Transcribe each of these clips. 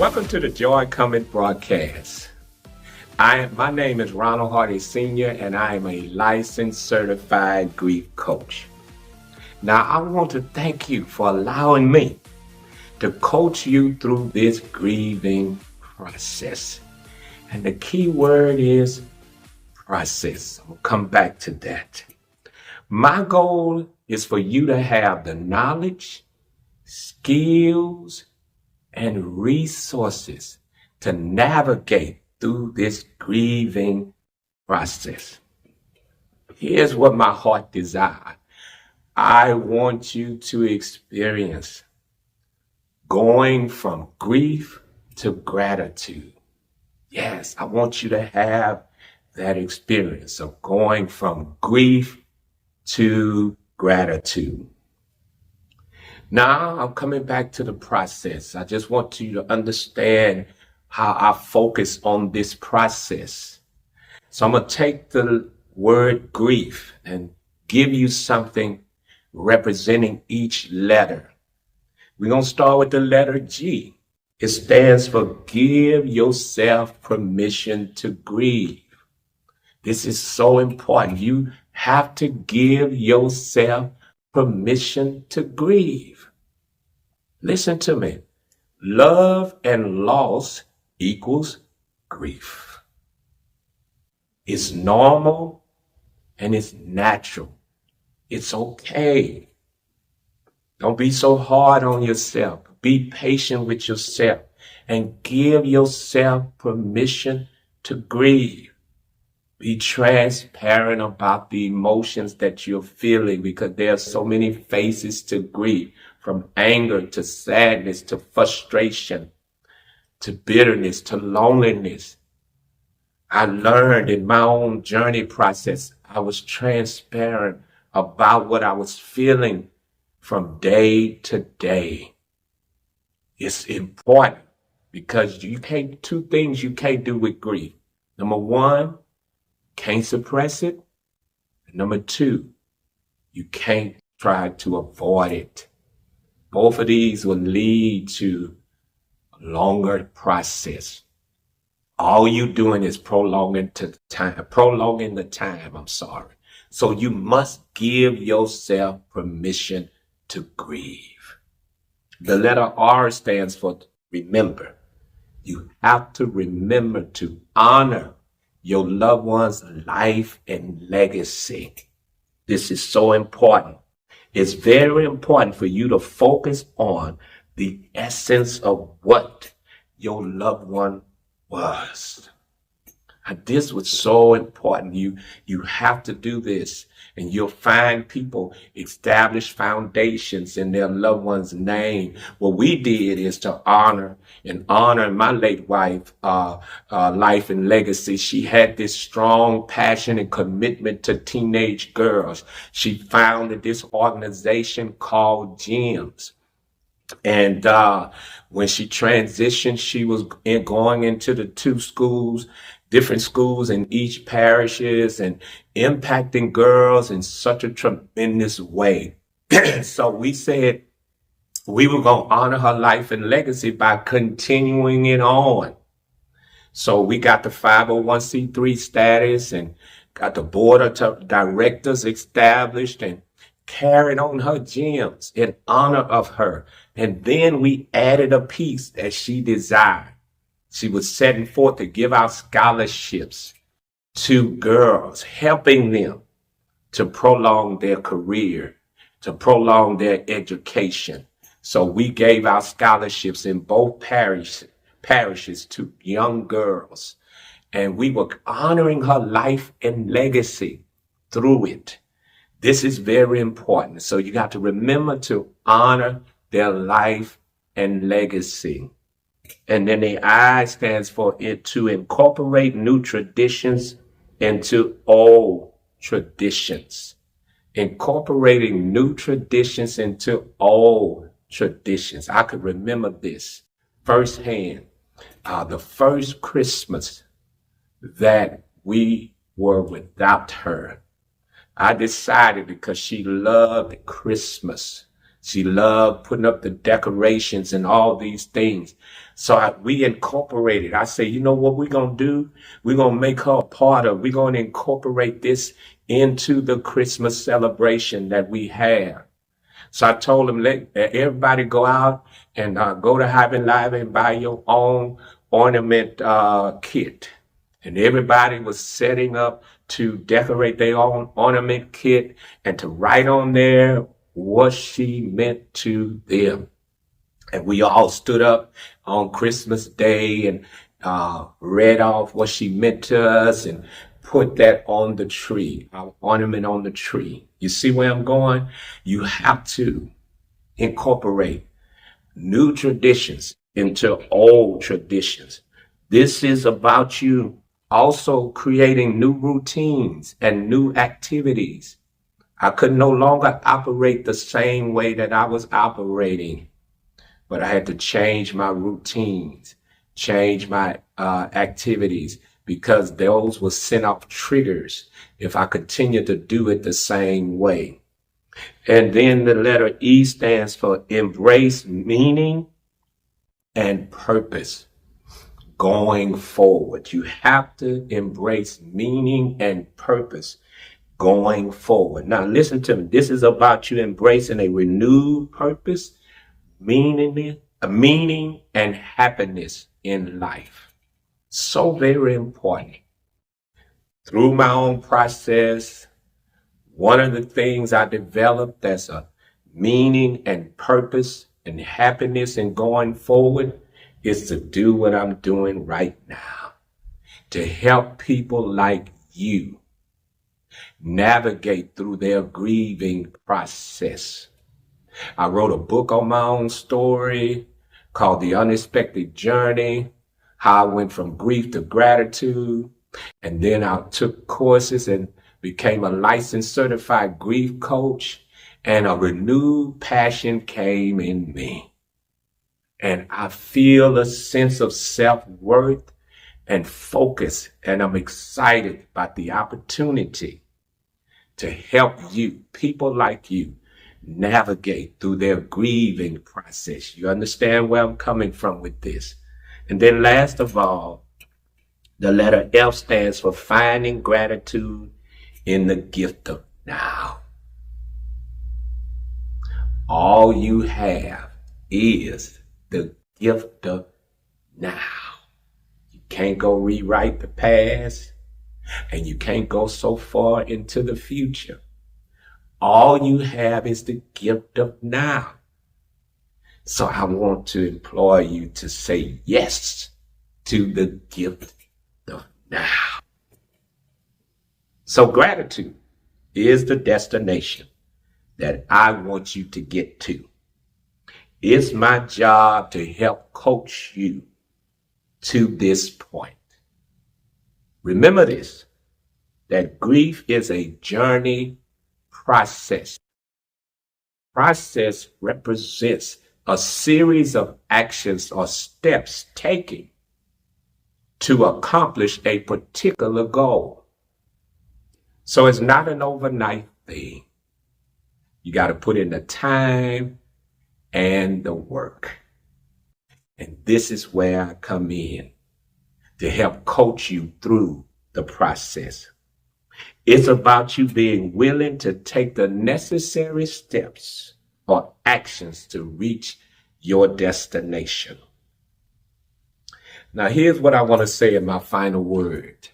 Welcome to the 𝐒𝐩𝐸 broadcast. My name is Ronald Hardy Sr., and I am a licensed certified grief coach. Now, I want to thank you for allowing me to coach you through this grieving process. And the key word is process. I'll come back to that. My goal is for you to have the knowledge, skills, and resources to navigate through this grieving process. Here's what my heart desires. I want you to experience going from grief to gratitude. Yes, I want you to have that experience of going from grief to gratitude. Now I'm coming back to the process. I just want you to understand how I focus on this process. So I'm going to take the word grief and give you something representing each letter. We're going to start with the letter G. It stands for give yourself permission to grieve. This is so important. You have to give yourself permission to grieve. Listen to me. Love and loss equals grief. It's normal and it's natural. It's okay. Don't be so hard on yourself. Be patient with yourself and give yourself permission to grieve. Be transparent about the emotions that you're feeling, because there are so many phases to grief, from anger to sadness to frustration to bitterness to loneliness. I learned in my own journey process, I was transparent about what I was feeling from day to day. It's important because two things you can't do with grief. Number one, can't suppress it. Number two, you can't try to avoid it. Both of these will lead to a longer process. All you doing is prolonging the time. So you must give yourself permission to grieve. The letter R stands for remember. You have to remember to honor your loved one's life and legacy. This is so important. It's very important for you to focus on the essence of what your loved one was. And this was so important. You have to do this, and you'll find people establish foundations in their loved one's name. What we did is to honor my late wife, life and legacy. She had this strong passion and commitment to teenage girls. She founded this organization called GEMS. And when she transitioned, she was going into the different schools in each parishes, and impacting girls in such a tremendous way. So we said we were going to honor her life and legacy by continuing it on. So we got the 501c3 status and got the board of directors established and carried on her gems in honor of her. And then we added a piece that she desired. She was setting forth to give out scholarships to girls, helping them to prolong their career, to prolong their education. So we gave out scholarships in both parishes to young girls. And we were honoring her life and legacy through it. This is very important. So you got to remember to honor their life and legacy. And then the I stands for it to incorporate new traditions into old traditions. Incorporating new traditions into old traditions. I could remember this firsthand. The first Christmas that we were without her, I decided, because she loved Christmas, She loved putting up the decorations and all these things. So we incorporated. I say, you know what we're going to do? We're going to make her a part of, we're going to incorporate this into the Christmas celebration that we have. So I told them, let everybody go out and go to 𝐕𝐈𝐄𝐅 and buy your own ornament kit. And everybody was setting up to decorate their own ornament kit and to write on there what she meant to them. And we all stood up on Christmas Day and read off what she meant to us and put that on the tree, our ornament on the tree. You see where I'm going? You have to incorporate new traditions into old traditions. This is about you also creating new routines and new activities. I could no longer operate the same way that I was operating, but I had to change my routines, change my activities, because those will send off triggers if I continue to do it the same way. And then the letter E stands for embrace meaning and purpose going forward. You have to embrace meaning and purpose going forward. Now listen to me. This is about you embracing a renewed purpose, meaning and happiness in life. So very important. Through my own process, one of the things I developed as a meaning and purpose and happiness in going forward is to do what I'm doing right now, to help people like you navigate through their grieving process. I wrote a book on my own story called The Unexpected Journey, how I went from grief to gratitude. And then I took courses and became a licensed certified grief coach, and a renewed passion came in me. And I feel a sense of self-worth and focus, and I'm excited about the opportunity to help you, people like you, navigate through their grieving process. You understand where I'm coming from with this? And then last of all, the letter F stands for finding gratitude in the gift of now. All you have is the gift of now. You can't go rewrite the past, and you can't go so far into the future. All you have is the gift of now. So I want to implore you to say yes to the gift of now. So gratitude is the destination that I want you to get to. It's my job to help coach you to this point. Remember this, that grief is a journey process. Process represents a series of actions or steps taken to accomplish a particular goal. So it's not an overnight thing. You got to put in the time and the work. And this is where I come in to help coach you through the process. It's about you being willing to take the necessary steps or actions to reach your destination. Now, here's what I want to say in my final word.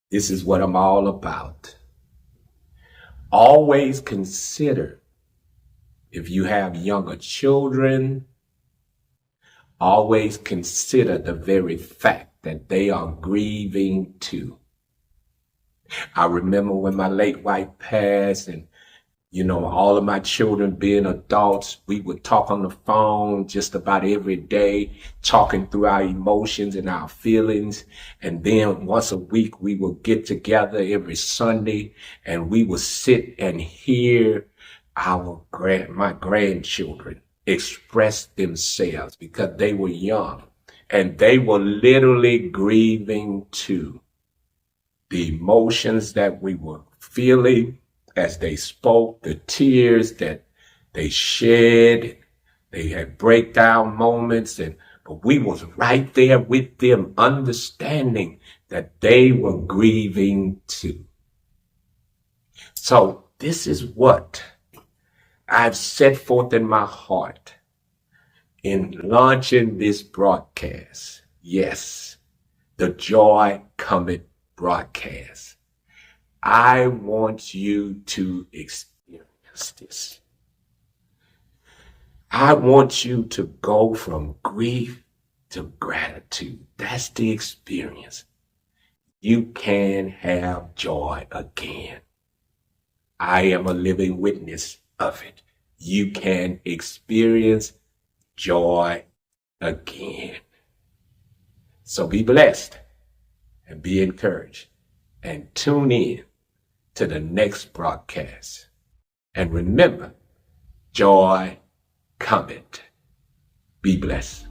This is what I'm all about. Always consider, if you have younger children, always consider the very fact that they are grieving too. I remember when my late wife passed, and all of my children being adults, we would talk on the phone just about every day, talking through our emotions and our feelings. And then once a week, we would get together every Sunday, and we would sit and hear my grandchildren express themselves, because they were young and they were literally grieving too. The emotions that we were feeling as they spoke, the tears that They shared, they had breakdown moments, but we was right there with them, understanding that they were grieving too. So this is what I've set forth in my heart in launching this broadcast. Yes, the Joy Cometh broadcast. I want you to experience this. I want you to go from grief to gratitude. That's the experience. You can have joy again. I am a living witness of it. You can experience joy again. So be blessed and be encouraged and tune in to the next broadcast. And remember, joy cometh. Be blessed.